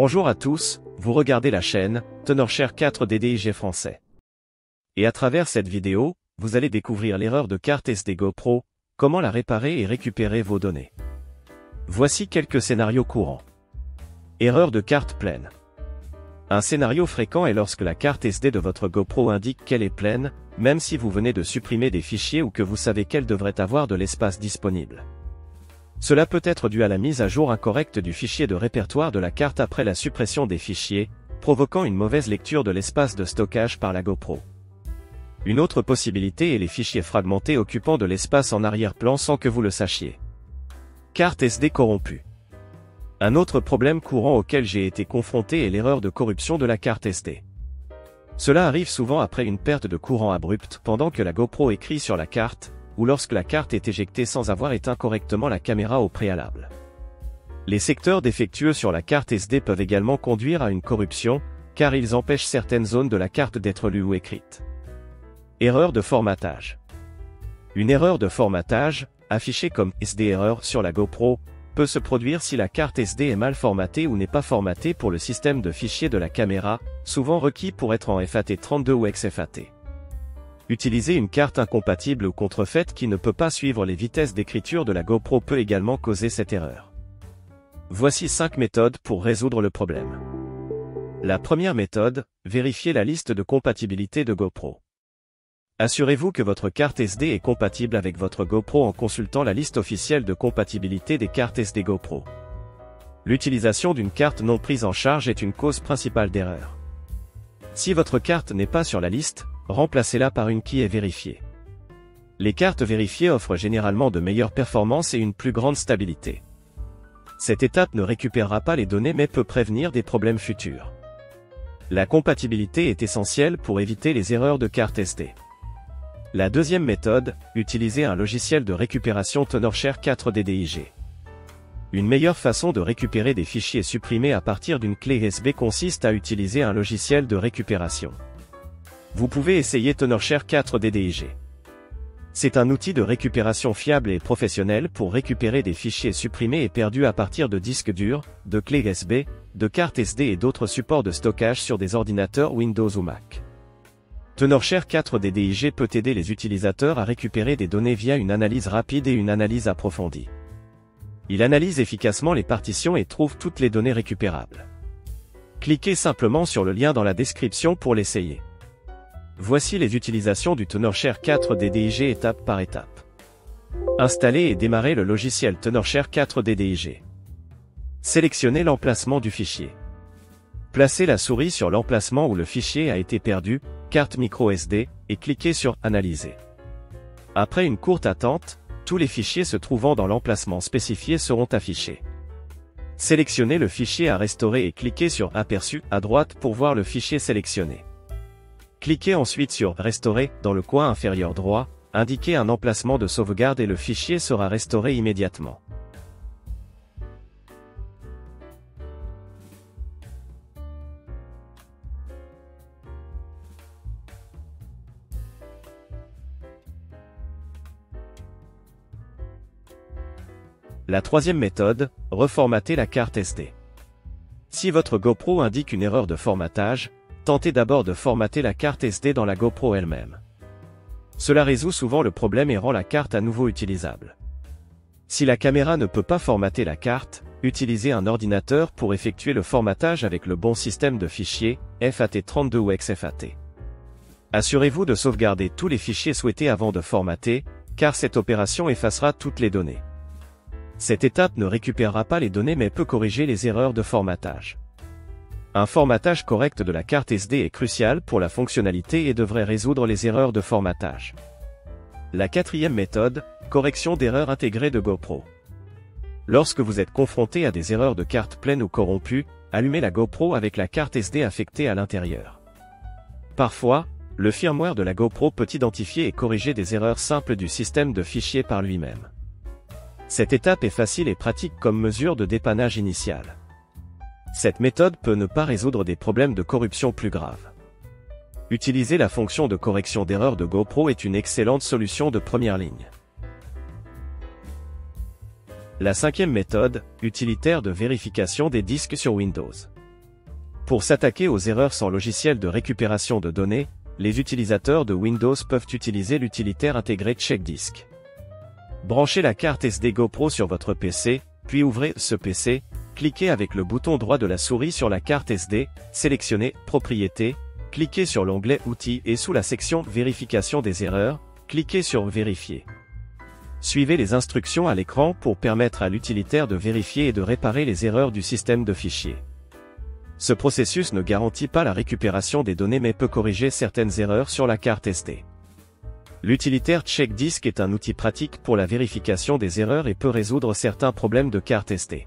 Bonjour à tous, vous regardez la chaîne TenorShare 4 DDIG français. Et à travers cette vidéo, vous allez découvrir l'erreur de carte SD GoPro, comment la réparer et récupérer vos données. Voici quelques scénarios courants. Erreur de carte pleine. Un scénario fréquent est lorsque la carte SD de votre GoPro indique qu'elle est pleine, même si vous venez de supprimer des fichiers ou que vous savez qu'elle devrait avoir de l'espace disponible. Cela peut être dû à la mise à jour incorrecte du fichier de répertoire de la carte après la suppression des fichiers, provoquant une mauvaise lecture de l'espace de stockage par la GoPro. Une autre possibilité est les fichiers fragmentés occupant de l'espace en arrière-plan sans que vous le sachiez. Carte SD corrompue. Un autre problème courant auquel j'ai été confronté est l'erreur de corruption de la carte SD. Cela arrive souvent après une perte de courant abrupte pendant que la GoPro écrit sur la carte, ou lorsque la carte est éjectée sans avoir éteint correctement la caméra au préalable. Les secteurs défectueux sur la carte SD peuvent également conduire à une corruption, car ils empêchent certaines zones de la carte d'être lues ou écrites. Erreur de formatage. Une erreur de formatage, affichée comme SD erreur sur la GoPro, peut se produire si la carte SD est mal formatée ou n'est pas formatée pour le système de fichiers de la caméra, souvent requis pour être en FAT32 ou XFAT. Utiliser une carte incompatible ou contrefaite qui ne peut pas suivre les vitesses d'écriture de la GoPro peut également causer cette erreur. Voici 5 méthodes pour résoudre le problème. La première méthode, vérifier la liste de compatibilité de GoPro. Assurez-vous que votre carte SD est compatible avec votre GoPro en consultant la liste officielle de compatibilité des cartes SD GoPro. L'utilisation d'une carte non prise en charge est une cause principale d'erreur. Si votre carte n'est pas sur la liste, remplacez-la par une qui est vérifiée. Les cartes vérifiées offrent généralement de meilleures performances et une plus grande stabilité. Cette étape ne récupérera pas les données mais peut prévenir des problèmes futurs. La compatibilité est essentielle pour éviter les erreurs de carte SD. La deuxième méthode, utiliser un logiciel de récupération TenorShare 4 DDIG. Une meilleure façon de récupérer des fichiers supprimés à partir d'une clé USB consiste à utiliser un logiciel de récupération. Vous pouvez essayer TenorShare 4 DDIG. C'est un outil de récupération fiable et professionnel pour récupérer des fichiers supprimés et perdus à partir de disques durs, de clés USB, de cartes SD et d'autres supports de stockage sur des ordinateurs Windows ou Mac. TenorShare 4 DDIG peut aider les utilisateurs à récupérer des données via une analyse rapide et une analyse approfondie. Il analyse efficacement les partitions et trouve toutes les données récupérables. Cliquez simplement sur le lien dans la description pour l'essayer. Voici les utilisations du TenorShare 4 DDIG étape par étape. Installez et démarrez le logiciel TenorShare 4 DDIG. Sélectionnez l'emplacement du fichier. Placez la souris sur l'emplacement où le fichier a été perdu, carte micro SD, et cliquez sur Analyser. Après une courte attente, tous les fichiers se trouvant dans l'emplacement spécifié seront affichés. Sélectionnez le fichier à restaurer et cliquez sur Aperçu à droite pour voir le fichier sélectionné. Cliquez ensuite sur Restaurer dans le coin inférieur droit, indiquez un emplacement de sauvegarde et le fichier sera restauré immédiatement. La troisième méthode, reformater la carte SD. Si votre GoPro indique une erreur de formatage, tentez d'abord de formater la carte SD dans la GoPro elle-même. Cela résout souvent le problème et rend la carte à nouveau utilisable. Si la caméra ne peut pas formater la carte, utilisez un ordinateur pour effectuer le formatage avec le bon système de fichiers, FAT32 ou XFAT. Assurez-vous de sauvegarder tous les fichiers souhaités avant de formater, car cette opération effacera toutes les données. Cette étape ne récupérera pas les données mais peut corriger les erreurs de formatage. Un formatage correct de la carte SD est crucial pour la fonctionnalité et devrait résoudre les erreurs de formatage. La quatrième méthode, correction d'erreurs intégrées de GoPro. Lorsque vous êtes confronté à des erreurs de carte pleine ou corrompue, allumez la GoPro avec la carte SD affectée à l'intérieur. Parfois, le firmware de la GoPro peut identifier et corriger des erreurs simples du système de fichiers par lui-même. Cette étape est facile et pratique comme mesure de dépannage initial. Cette méthode peut ne pas résoudre des problèmes de corruption plus graves. Utiliser la fonction de correction d'erreur de GoPro est une excellente solution de première ligne. La cinquième méthode, utilitaire de vérification des disques sur Windows. Pour s'attaquer aux erreurs sans logiciel de récupération de données, les utilisateurs de Windows peuvent utiliser l'utilitaire intégré CheckDisk. Branchez la carte SD GoPro sur votre PC, puis ouvrez ce PC, cliquez avec le bouton droit de la souris sur la carte SD, sélectionnez Propriétés, cliquez sur l'onglet Outils et sous la section Vérification des erreurs, cliquez sur Vérifier. Suivez les instructions à l'écran pour permettre à l'utilitaire de vérifier et de réparer les erreurs du système de fichiers. Ce processus ne garantit pas la récupération des données mais peut corriger certaines erreurs sur la carte SD. L'utilitaire CheckDisk est un outil pratique pour la vérification des erreurs et peut résoudre certains problèmes de carte SD.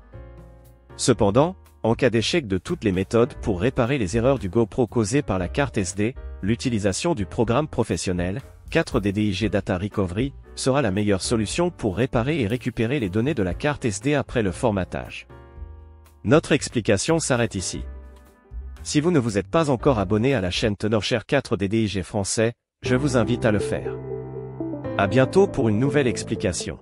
Cependant, en cas d'échec de toutes les méthodes pour réparer les erreurs du GoPro causées par la carte SD, l'utilisation du programme professionnel, 4DDIG Data Recovery, sera la meilleure solution pour réparer et récupérer les données de la carte SD après le formatage. Notre explication s'arrête ici. Si vous ne vous êtes pas encore abonné à la chaîne TenorShare 4DDIG français, je vous invite à le faire. À bientôt pour une nouvelle explication.